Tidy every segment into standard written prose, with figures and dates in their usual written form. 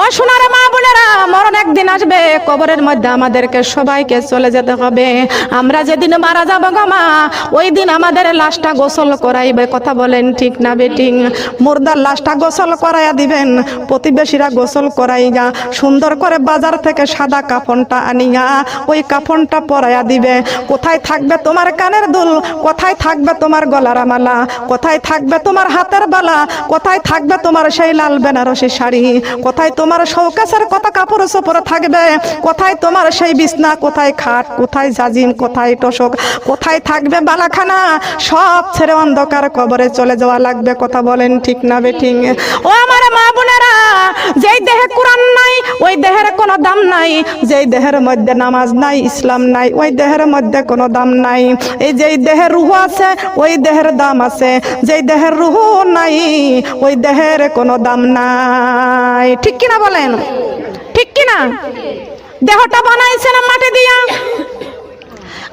ও সোনার মা বোনেরা, মরণ একদিন আসবে, কবরের মধ্যে আমাদেরকে সবাইকে চলে যেতে হবে। আমরা যেদিন মারা যাব গো মা, ওই দিন আমাদের লাশটা গোসল করাইবে। কথা বলেন ঠিক না বেটিং? মুর্দার লাশটা গোসল করাইয়া দিবেন, প্রতিবেশীরা গোসল করাইয়া সুন্দর করে বাজার থেকে সাদা কাফনটা আনিয়া ওই কাফনটা পরাইয়া দিবে। কোথায় থাকবে তোমার কানের দুল, কোথায় থাকবে তোমার গলার মালা, কোথায় থাকবে তোমার হাতের বালা, কোথায় থাকবে তোমার সেই লাল বেনারসি শাড়ি, কোথায় তোমার শৌকেসের কত কাপড় চোপড় থাকবে, কোথায় তোমার সেই বিছনা, কোথায় খাট, কোথায় জাজিম, কোথায় তোশক, কোথায় থাকবে বালাখানা, সব ছেড়ে অন্ধকার কবরে চলে যাওয়া লাগবে। কথা বলেন ঠিক না বেঠিক? ও আমার মা বোনেরা, যেই দেহে কোরআন নাই ওই দেহের কোনো দাম নাই, যেই দেহের মধ্যে নামাজ নাই, ইসলাম নাই, ওই দেহের মধ্যে কোনো দাম নাই। এই যেই দেহের রূহ আছে ওই দেহের দাম আছে, যেই দেহের রূহ নাই ওই দেহের কোনো দাম নাই। ঠিক কিনা বলেন? ঠিক কিনা? দেহটা বানাইছেন মাটি দিয়া,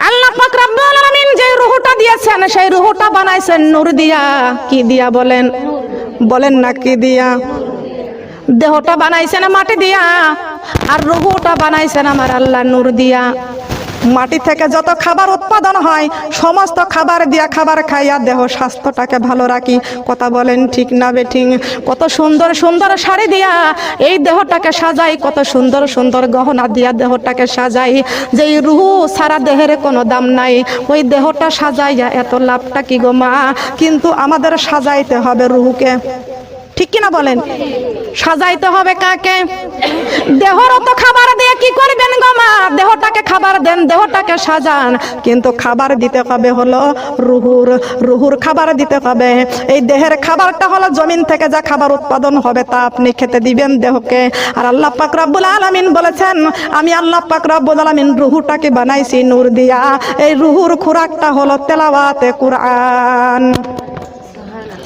আল্লাহ পাক রব্বুল আলামিন যে রূহটা দিয়েছেন সেই রূহটা বানাইছেন নূর দিয়া। কি দিয়া বলেন? বলেন না কি দিয়া? দেহটা বানাইছেন মাটি দিয়া, আর রূহটা বানাইছেন আমার আল্লাহ নূর দিয়া। মাটি থেকে যত খাবার উৎপাদন হয় সমস্ত খাবার দিয়া খাবার খাইয়া দেহ স্বাস্থ্যটাকে ভালো রাখি। কথা বলেন ঠিক না বেঠিক? কত সুন্দর সুন্দর শাড়ি দিয়া এই দেহটাকে সাজাই, কত সুন্দর সুন্দর গহনা দিয়া দেহটাকে সাজাই। যেই রূহ সারা দেহের কোনো দাম নাই, ওই দেহটা সাজাইয়া এত লাভটা কি গো মা? কিন্তু আমাদের সাজাইতে হবে রূহকে। ঠিক কিনা বলেন? সাজাইতে হবে কাকে? দেহর তো খাবার দিয়ে কি করবেন গো মা? দেহটাকে খাবার দেন, দেহটাকে সাজান, কিন্তু খাবার দিতে হবে হলো রুহুর। রুহুর খাবার দিতে হবে। এই দেহের খাবারটা হলো জমিন থেকে যা খাবার উৎপাদন হবে তা আপনি খেতে দিবেন দেহকে। আর আল্লাহ পাক রব্বুল আলামিন বলেছেন, আমি আল্লাহ পাক রব্বুল আলামিন রুহুটাকে বানাইছি নূর দিয়া। এই রুহুর খোরাকটা হলো তেলাওয়াতে কুরআন।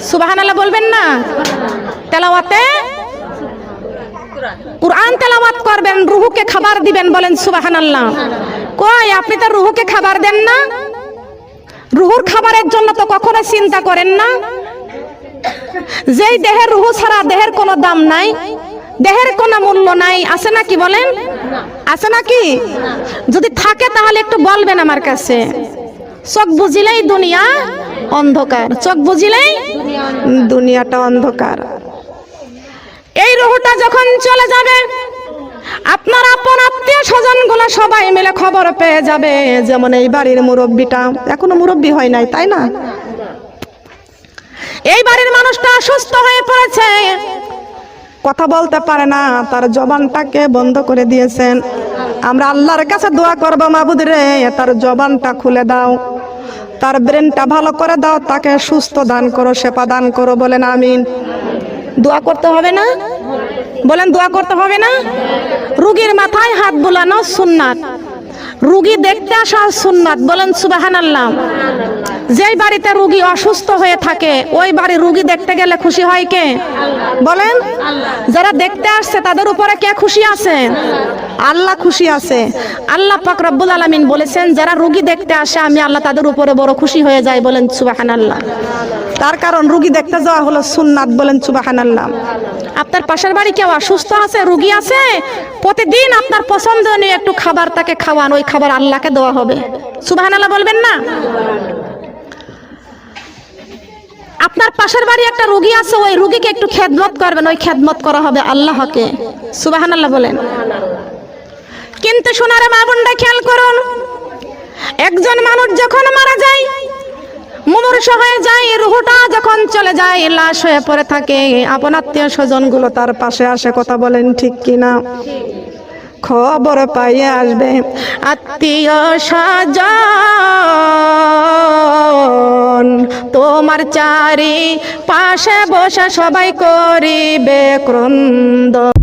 সুবহানাল্লাহ বলবেন না? তেলাওয়াতে কুরআন তেলাওয়াত করবেন, রুহুকে খাবার দিবেন। বলেন সুবহানাল্লাহ। কই আপনি তো রুহুকে খাবার দেন না? রুহুর খাবারের জন্য তো কখনো চিন্তা করেন না। যেই দেহের রুহু ছাড়া দেহের কোনো দাম নাই, দেহের কোনো মূল্য নাই, আছে নাকি বলেন? আছে নাকি? যদি থাকে তাহলে একটু বলবেন আমার কাছে। চোখ বুঝিলেই দুনিয়া অন্ধকার, চোখ বুঝিলেই দুনিয়াটা অন্ধকার। এই রুহটা যখন চলে যাবে, আপনার আপন আত্মীয় স্বজন গুলো সবাই মিলে খবর পেয়ে যাবে। যেমন এই বাড়ির মুরব্বীটা এখনো মুরব্বী হয় নাই, তাই না? এই বাড়ির মানুষটা অসুস্থ হয়ে পড়েছে, কথা বলতে পারে না, তার জবানটাকে বন্ধ করে দিয়েছেন। আমরা আল্লাহর কাছে দোয়া করবো, মাবুদ রে তার জবানটা খুলে দাও, তার ব্রেনটা ভালো করে দাও, তাকে সুস্থ দান করো, সেবা দান করো। বলেন আমিন। দোয়া করতে হবে না? বলেন দোয়া করতে হবে না? রোগীর মাথায় হাত বুলানো সুন্নাত, রোগী দেখতে আসা সুন্নাত। বলেন সুবহানাল্লাহ। যেই বাড়িতে রোগী অসুস্থ হয়ে থাকে ওই বাড়ির রোগী দেখতে গেলে খুশি হয় কে? বলেন। যারা দেখতে আসছে তাদের উপরে কে খুশি আছে? আল্লাহ খুশি আছে। আল্লাহ পাক রব্বুল আলামিন বলেছেন, যারা রোগী দেখতে আসে আমি আল্লাহ তাদের উপরে বড় খুশি হয়ে যাই। বলেন সুবহানাল্লাহ। তার কারণ রোগী দেখতে যাওয়া হলো সুন্নাত। বলেন সুবহানাল্লাহ। আপনার পাশের বাড়ি কেউ অসুস্থ আছে, রোগী আছে, প্রতিদিন আপনার পছন্দনীয় একটু খাবার তাকে খাওয়ান, ওই খাবার আল্লাহকে দেওয়া হবে। সুবহানাল্লাহ বলবেন না? আপনার পাশের বাড়ি একটা রোগী আছে, ওই রোগীকে একটু খেদমত করবেন, ওই খেদমত করা হবে আল্লাহকে। সুবহানাল্লাহ বলেন। কিন্তু সোনার মা বোনরা খেয়াল করুন, একজন মানুষ যখন মারা যায়, মুমূর্ষ হয়ে যায়, রুহটা যখন চলে যায়, লাশ হয়ে পড়ে থাকে, আপন আত্মীয় স্বজন গুলো তার পাশে আসে। কথা বলেন ঠিক কিনা? খবর পাইয়ে আসবে আত্মীয় স্বজন, তোমার চারি পাশে বসে সবাই করিবে ক্রন্দন।